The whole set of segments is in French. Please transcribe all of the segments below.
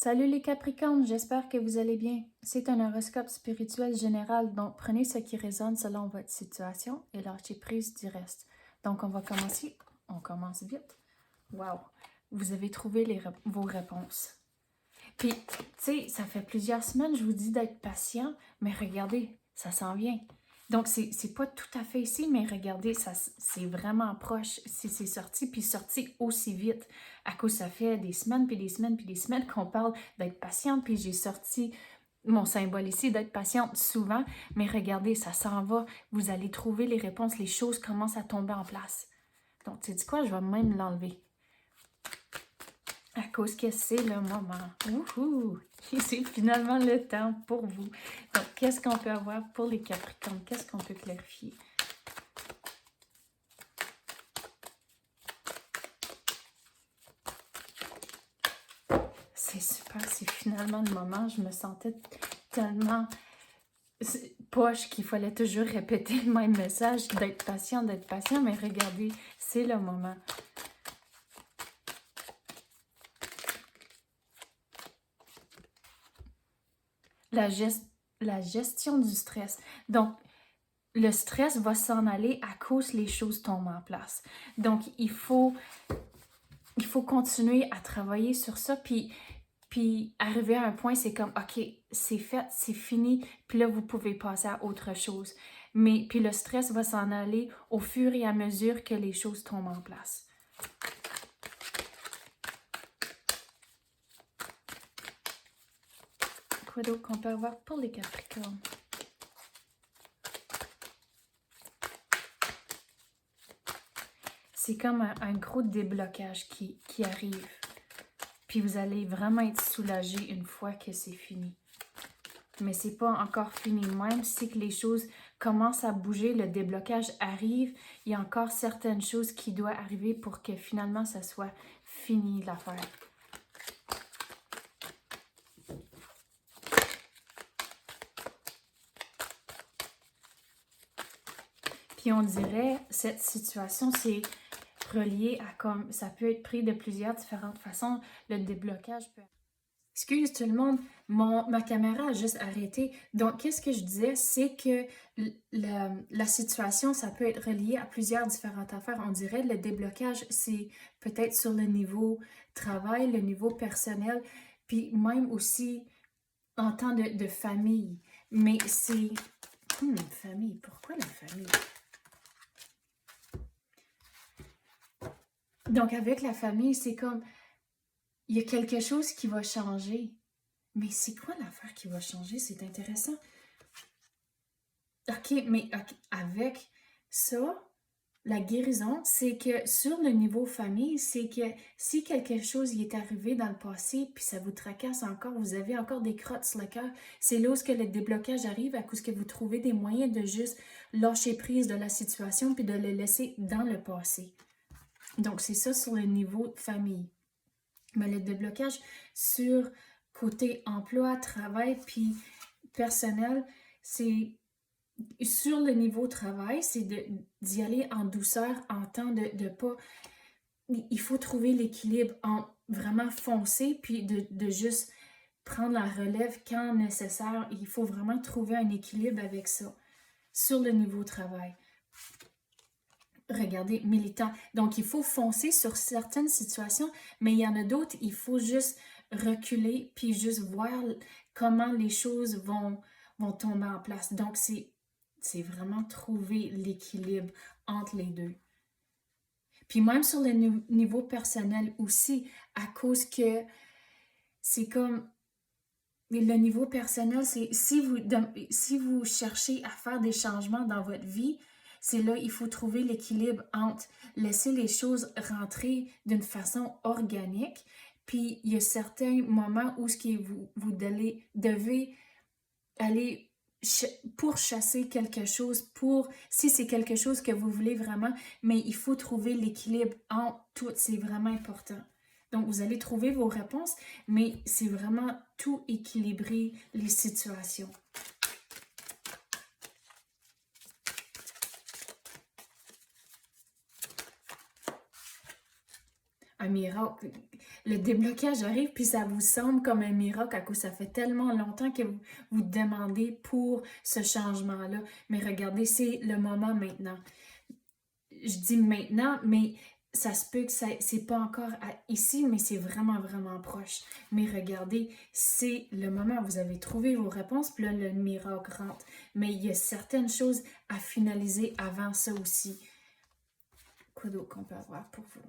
Salut les Capricornes, j'espère que vous allez bien. C'est un horoscope spirituel général, donc prenez ce qui résonne selon votre situation et lâchez prise du reste. Donc on va commencer, on commence vite. Wow, vous avez trouvé vos réponses. Puis, tu sais, ça fait plusieurs semaines, je vous dis d'être patient, mais regardez, ça s'en vient. Donc, c'est pas tout à fait ici, mais regardez, ça c'est vraiment proche. Si c'est sorti, puis sorti aussi vite. À cause, ça fait des semaines, puis des semaines, puis des semaines qu'on parle d'être patiente, puis j'ai sorti mon symbole ici, d'être patiente souvent. Mais regardez, ça s'en va. Vous allez trouver les réponses, les choses commencent à tomber en place. Donc, tu sais quoi, je vais même l'enlever. À cause que c'est le moment. Wouhou! Et c'est finalement le temps pour vous. Donc, qu'est-ce qu'on peut avoir pour les Capricornes? Qu'est-ce qu'on peut clarifier? C'est super, c'est finalement le moment. Je me sentais tellement poche qu'il fallait toujours répéter le même message, d'être patient, mais regardez, c'est le moment. La gestion du stress. Donc, le stress va s'en aller à cause les choses tombent en place. Donc, il faut continuer à travailler sur ça, puis arriver à un point, c'est comme, OK, c'est fait, c'est fini, puis là, vous pouvez passer à autre chose. Mais, puis le stress va s'en aller au fur et à mesure que les choses tombent en place. Quoi d'autre qu'on peut avoir pour les Capricornes? C'est comme un gros déblocage qui arrive. Puis vous allez vraiment être soulagé une fois que c'est fini. Mais c'est pas encore fini. Même si que les choses commencent à bouger, le déblocage arrive, il y a encore certaines choses qui doivent arriver pour que finalement ça soit fini l'affaire. Puis on dirait, cette situation, c'est relié à comme, ça peut être pris de plusieurs différentes façons. Le déblocage peut... Excuse tout le monde, ma caméra a juste arrêté. Donc, qu'est-ce que je disais? C'est que la situation, ça peut être relié à plusieurs différentes affaires. On dirait le déblocage, c'est peut-être sur le niveau travail, le niveau personnel, puis même aussi en temps de famille. Mais c'est... famille, pourquoi la famille? Donc, avec la famille, c'est comme... Il y a quelque chose qui va changer. Mais c'est quoi l'affaire qui va changer? C'est intéressant. OK, mais avec ça, la guérison, c'est que sur le niveau famille, c'est que si quelque chose y est arrivé dans le passé, puis ça vous tracasse encore, vous avez encore des crottes sur le cœur, c'est là où le déblocage arrive à cause que vous trouvez des moyens de juste lâcher prise de la situation puis de le laisser dans le passé. Donc, c'est ça sur le niveau famille. Mais le déblocage sur côté emploi, travail, puis personnel, c'est sur le niveau travail, c'est d'y aller en douceur, en temps de pas... Il faut trouver l'équilibre en vraiment foncer, puis de juste prendre la relève quand nécessaire. Il faut vraiment trouver un équilibre avec ça, sur le niveau travail. Regardez, militant. Donc, il faut foncer sur certaines situations, mais il y en a d'autres, il faut juste reculer, puis juste voir comment les choses vont tomber en place. Donc, c'est vraiment trouver l'équilibre entre les deux. Puis même sur le niveau personnel aussi, à cause que c'est comme... Le niveau personnel, c'est si vous cherchez à faire des changements dans votre vie, c'est là il faut trouver l'équilibre entre laisser les choses rentrer d'une façon organique, puis il y a certains moments où vous devez aller pourchasser quelque chose si c'est quelque chose que vous voulez vraiment, mais il faut trouver l'équilibre entre tout, c'est vraiment important. Donc, vous allez trouver vos réponses, mais c'est vraiment tout équilibrer les situations. un miracle. Le déblocage arrive, puis ça vous semble comme un miracle à cause ça fait tellement longtemps que vous demandez pour ce changement-là. Mais regardez, c'est le moment maintenant. Je dis maintenant, mais ça se peut que c'est pas encore ici, mais c'est vraiment, vraiment proche. Mais regardez, c'est le moment où vous avez trouvé vos réponses, puis là, le miracle rentre. Mais il y a certaines choses à finaliser avant ça aussi. Quoi d'autre qu'on peut avoir pour vous?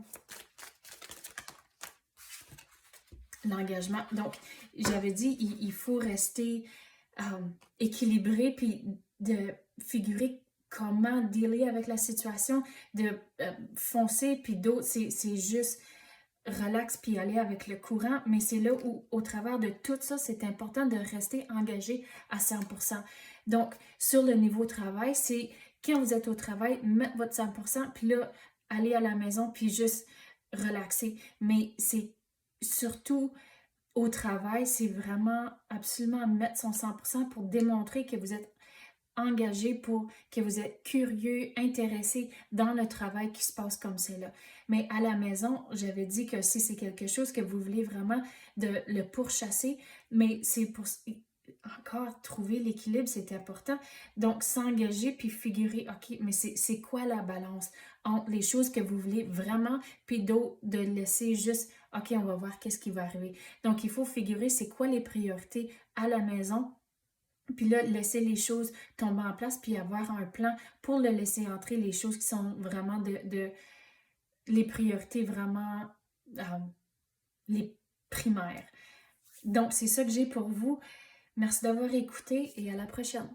L'engagement. Donc, j'avais dit, il faut rester équilibré, puis de figurer comment dealer avec la situation, de foncer, puis d'autres, c'est juste relax, puis aller avec le courant, mais c'est là où, au travers de tout ça, c'est important de rester engagé à 100%. Donc, sur le niveau travail, c'est quand vous êtes au travail, mettre votre 100%, puis là, aller à la maison, puis juste relaxer. Mais c'est surtout au travail, c'est vraiment absolument mettre son 100% pour démontrer que vous êtes engagé, pour que vous êtes curieux, intéressé dans le travail qui se passe comme c'est là. Mais à la maison, j'avais dit que si c'est quelque chose que vous voulez vraiment de le pourchasser, mais c'est pour encore trouver l'équilibre, c'est important. Donc, s'engager puis figurer, OK, mais c'est quoi la balance entre les choses que vous voulez vraiment, puis d'autres, de laisser juste, OK, on va voir qu'est-ce qui va arriver. Donc, il faut figurer c'est quoi les priorités à la maison, puis là, laisser les choses tomber en place, puis avoir un plan pour le laisser entrer, les choses qui sont vraiment les priorités vraiment, euh, les primaires. Donc, c'est ça que j'ai pour vous. Merci d'avoir écouté et à la prochaine.